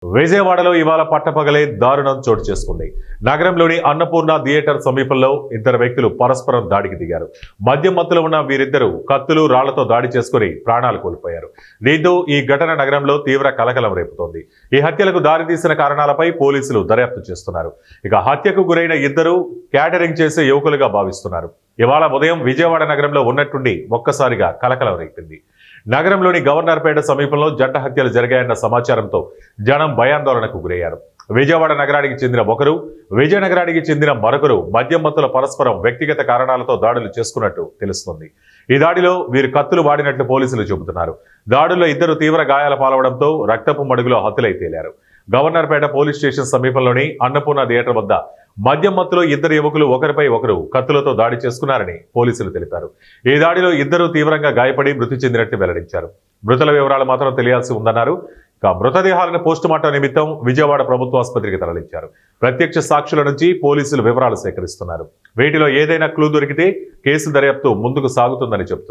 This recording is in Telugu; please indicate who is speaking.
Speaker 1: విజయవాడలో ఇవాళ పట్టపగలే దారుణం చోటు చేసుకుంది. నగరంలోని అన్నపూర్ణ థియేటర్ సమీపంలో ఇద్దరు వ్యక్తులు పరస్పరం దాడికి దిగారు. మద్యం మత్తులో ఉన్న వీరిద్దరూ కత్తులు రాళ్లతో దాడి చేసుకుని ప్రాణాలు కోల్పోయారు. దీంతో ఈ ఘటన నగరంలో తీవ్ర కలకలం రేపుతోంది. ఈ హత్యలకు దారితీసిన కారణాలపై పోలీసులు దర్యాప్తు చేస్తున్నారు. ఇక హత్యకు గురైన ఇద్దరు క్యాటరింగ్ చేసే యువకులుగా భావిస్తున్నారు. ఇవాళ ఉదయం విజయవాడ నగరంలో ఉన్నట్టుండి ఒక్కసారిగా కలకలం రేపింది. నగరంలోని గవర్నర్పేట సమీపంలో జంట హత్యలు జరిగాయన్న సమాచారంతో జనం భయాందోళనకు గురయ్యారు. విజయవాడ నగరానికి చెందిన ఒకరు, విజయనగరానికి చెందిన మరొకరు మద్యం మత్తుల పరస్పరం వ్యక్తిగత కారణాలతో దాడులు చేసుకున్నట్టు తెలుస్తోంది. ఈ దాడిలో వీరు కత్తులు వాడినట్లు పోలీసులు చెబుతున్నారు. దాడుల్లో ఇద్దరు తీవ్ర గాయాల పాలవడంతో రక్తపు మడుగులో హతులై తేలారు. గవర్నర్పేట పోలీస్ స్టేషన్ సమీపంలోని అన్నపూర్ణ థియేటర్ వద్ద మద్యం మత్తులో ఇద్దరు యువకులు ఒకరిపై ఒకరు కత్తులతో దాడి చేసుకున్నారని పోలీసులు తెలిపారు. ఈ దాడిలో ఇద్దరు తీవ్రంగా గాయపడి మృతి చెందినట్టు వెల్లడించారు. మృతుల వివరాలు మాత్రం తెలియాల్సి ఉందన్నారు. ఇక మృతదేహాలను పోస్టుమార్టం నిమిత్తం విజయవాడ ప్రభుత్వ ఆసుపత్రికి తరలించారు. ప్రత్యక్ష సాక్షుల నుంచి పోలీసులు వివరాలు సేకరిస్తున్నారు. వీటిలో ఏదైనా క్లూ దొరికితే కేసు దర్యాప్తు ముందుకు సాగుతుందని చెబుతున్నారు.